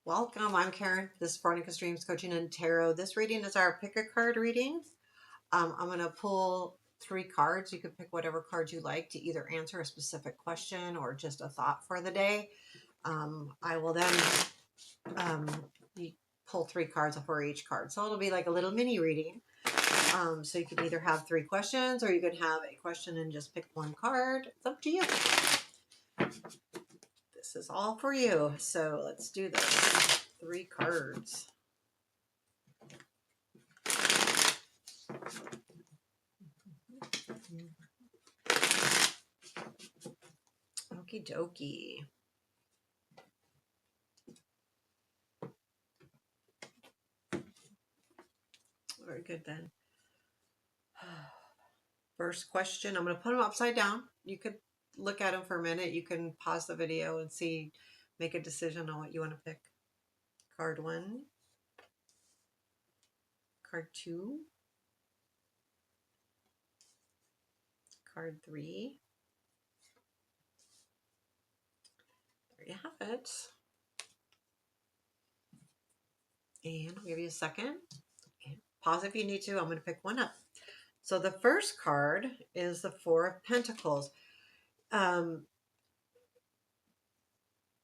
Welcome, I'm Karen. This is Veronica's Dreams Coaching and Tarot. This reading is our pick a card reading. I'm going to pull 3 cards. You can pick whatever card you like to either answer a specific question or just a thought for the day. I will then pull 3 cards for each card. So it'll be like a little mini reading. So you can either have 3 questions or you can have a question and just pick 1 card. It's up to you. This is all for you. So let's do this. 3 cards. Okie dokie. Very good then. First question, I'm going to put them upside down. You could look at them for a minute. You can pause the video and see, make a decision on what you want to pick. Card 1, card 2, card 3. There you have it. And I'll give you a second. And pause if you need to. I'm going to pick one up. So the first card is the 4 of Pentacles.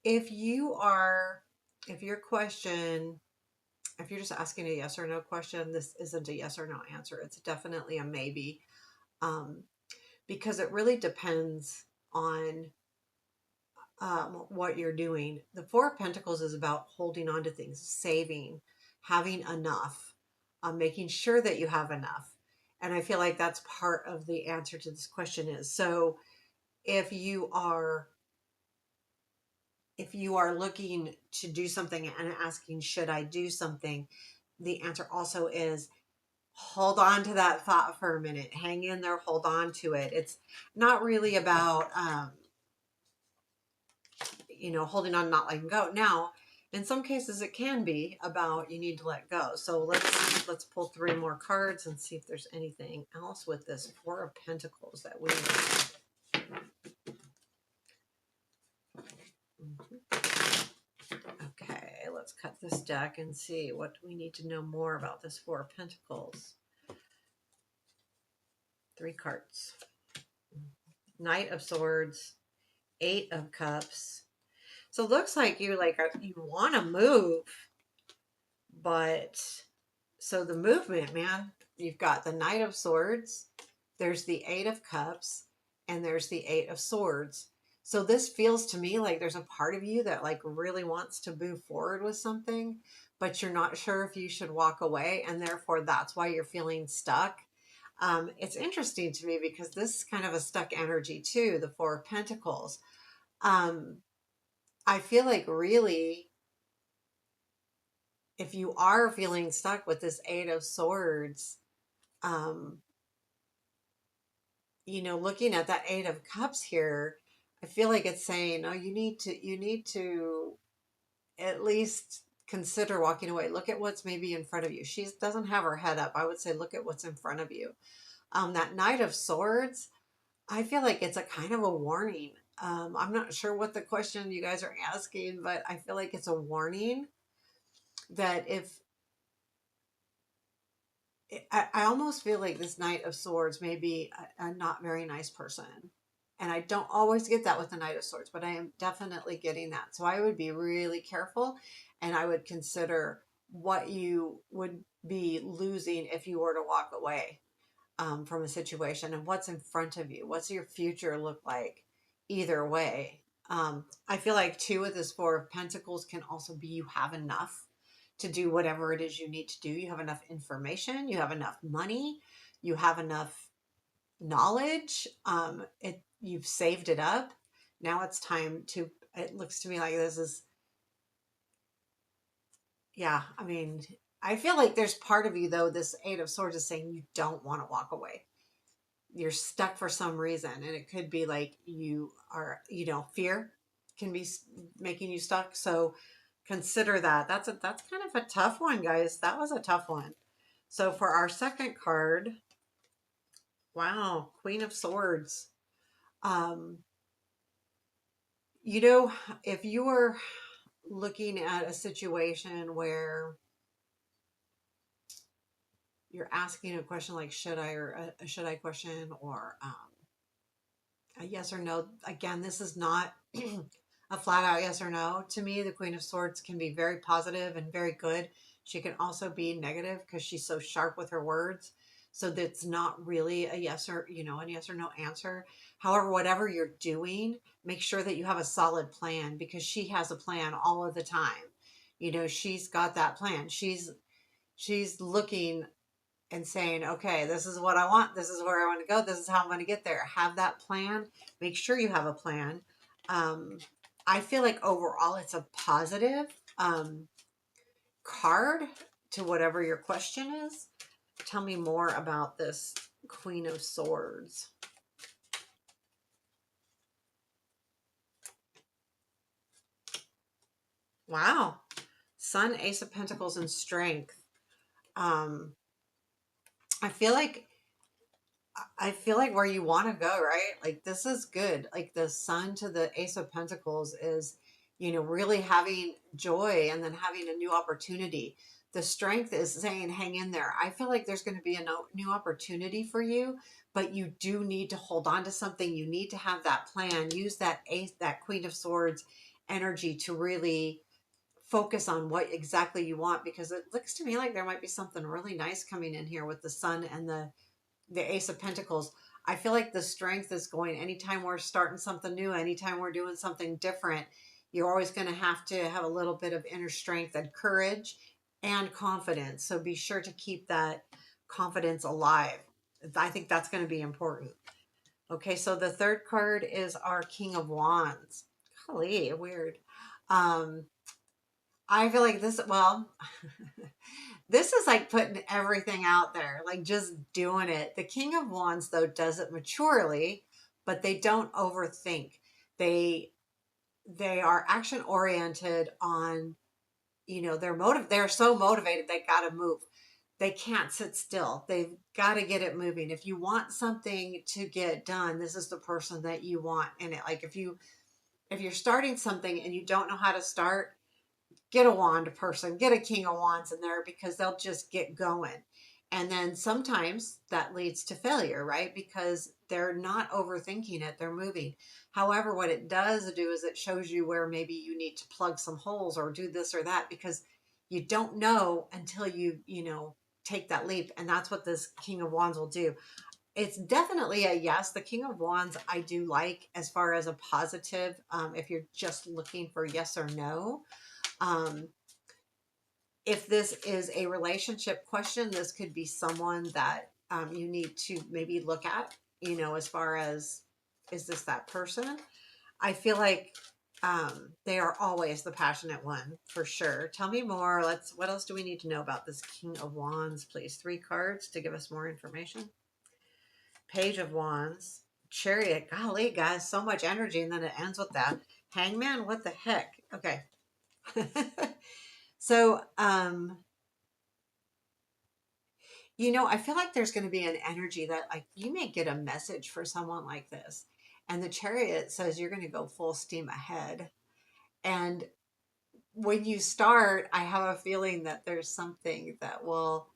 If your question, if you're just asking a yes or no question, this isn't a yes or no answer. It's definitely a maybe. Because it really depends on what you're doing. The 4 of Pentacles is about holding on to things, saving, having enough, making sure that you have enough. And I feel like that's part of the answer to this question is. So if you are looking to do something and asking, should I do something? The answer also is hold on to that thought for a minute. Hang in there, hold on to it. It's not really about, holding on, not letting go. Now, in some cases, it can be about you need to let go. So let's pull 3 more cards and see if there's anything else with this 4 of Pentacles that we need. Okay, let's cut this deck and see what we need to know more about this 4 of Pentacles. 3 cards. Knight of Swords, 8 of Cups. So it looks like you want to move, but so the movement, man, you've got the Knight of Swords, there's the 8 of Cups, and there's the 8 of Swords. So this feels to me like there's a part of you that really wants to move forward with something, but you're not sure if you should walk away, and therefore that's why you're feeling stuck. It's interesting to me because this is kind of a stuck energy too, the 4 of Pentacles. I feel like really, if you are feeling stuck with this 8 of Swords, looking at that 8 of Cups here, I feel like it's saying, oh, you need to at least consider walking away. Look at what's maybe in front of you. She doesn't have her head up. I would say, look at what's in front of you. That Knight of Swords, I feel like it's a kind of a warning. I'm not sure what the question you guys are asking, but I feel like it's a warning that I almost feel like this Knight of Swords may be a not very nice person. And I don't always get that with the Knight of Swords, but I am definitely getting that. So I would be really careful, and I would consider what you would be losing if you were to walk away from a situation, and what's in front of you. What's your future look like either way? I feel like too with this 4 of Pentacles can also be you have enough to do whatever it is you need to do. You have enough information, you have enough money, you have enough knowledge. You've saved it up. Now it's time to, it looks to me like this is, yeah, I mean, I feel like there's part of you though, this 8 of Swords is saying you don't want to walk away. You're stuck for some reason. And it could be like you are, fear can be making you stuck. So consider that. That's kind of a tough one, guys. That was a tough one. So for our second card, wow, Queen of Swords. If you were looking at a situation where you're asking a question like should I, or a should I question, or a yes or no. Again, this is not a flat out yes or no. To me, the Queen of Swords can be very positive and very good. She can also be negative because she's so sharp with her words. So that's not really a yes or, a yes or no answer. However, whatever you're doing, make sure that you have a solid plan, because she has a plan all of the time. She's got that plan. She's looking and saying, okay, this is what I want. This is where I want to go. This is how I'm going to get there. Have that plan. Make sure you have a plan. Um, I feel like overall it's a positive um, card to whatever your question is. Tell me more about this Queen of Swords. Wow. Sun, Ace of Pentacles, and Strength. Um, I feel like where you want to go, right? Like this is good. Like the Sun to the Ace of Pentacles is, really having joy and then having a new opportunity. The Strength is saying, hang in there. I feel like there's going to be a new opportunity for you, but you do need to hold on to something. You need to have that plan. Use that that Queen of Swords energy to really focus on what exactly you want, because it looks to me like there might be something really nice coming in here with the Sun and the Ace of Pentacles. I feel like the Strength is going, anytime we're starting something new, anytime we're doing something different, you're always going to have a little bit of inner strength and courage and confidence. So be sure to keep that confidence alive. I think that's going to be important. Okay, so the third card is our King of Wands. Golly, weird. Um, I feel like this, well, this is like putting everything out there, like just doing it. The King of Wands, though, does it maturely, but they don't overthink. They they are action oriented on, they're so motivated they got to move. They can't sit still. They've got to get it moving. If you want something to get done, this is the person that you want in it. Like if you're starting something and you don't know how to start, get a wand person, get a King of Wands in there, because they'll just get going. And then sometimes that leads to failure, right? Because they're not overthinking it, they're moving. However, what it does do is it shows you where maybe you need to plug some holes or do this or that, because you don't know until you take that leap. And that's what this King of Wands will do. It's definitely a yes. The King of Wands I do like as far as a positive, if you're just looking for yes or no. Um, if this is a relationship question, this could be someone that you need to maybe look at, as far as, is this that person? I feel like they are always the passionate one for sure. Tell me more. What else do we need to know about this King of Wands, please? 3 cards to give us more information. Page of Wands, Chariot. Golly, guys, so much energy. And then it ends with that. Hangman, what the heck? Okay. So, I feel like there's going to be an energy that, like, you may get a message for someone like this. And the Chariot says you're going to go full steam ahead. And when you start, I have a feeling that there's something that will,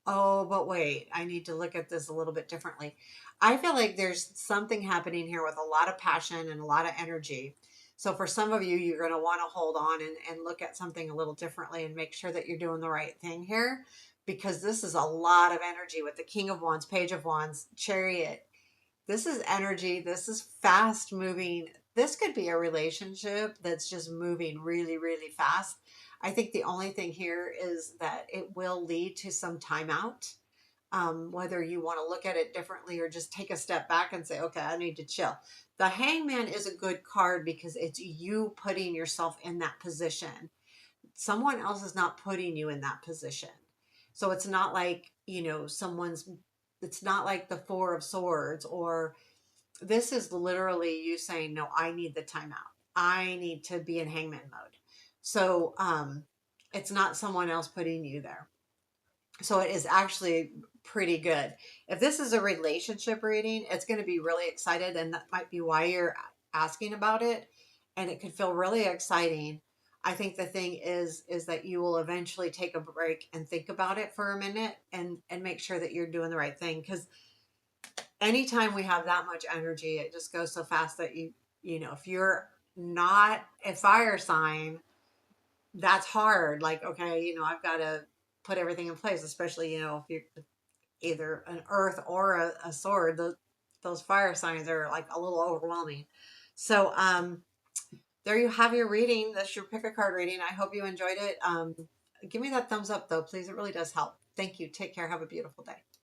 oh, but wait, I need to look at this a little bit differently. I feel like there's something happening here with a lot of passion and a lot of energy. So for some of you, you're going to want to hold on and look at something a little differently and make sure that you're doing the right thing here, because this is a lot of energy with the King of Wands, Page of Wands, Chariot. This is energy. This is fast moving. This could be a relationship that's just moving really, really fast. I think the only thing here is that it will lead to some timeout. Whether you want to look at it differently or just take a step back and say, okay, I need to chill. The Hangman is a good card because it's you putting yourself in that position. Someone else is not putting you in that position. So it's not like, it's not like the Four of Swords, or this is literally you saying, no, I need the timeout. I need to be in hangman mode. So it's not someone else putting you there. So it is actually pretty good. If this is a relationship reading, it's going to be really excited, and that might be why you're asking about it. And it could feel really exciting. I think the thing is that you will eventually take a break and think about it for a minute and make sure that you're doing the right thing. Because anytime we have that much energy, it just goes so fast that you know, if you're not a fire sign, that's hard. Like, okay, you know, I've got to put everything in place, especially, you know, if you're either an earth or a sword, those fire signs are like a little overwhelming. So, there you have your reading. That's your pick a card reading. I hope you enjoyed it. Give me that thumbs up though, please. It really does help. Thank you. Take care. Have a beautiful day.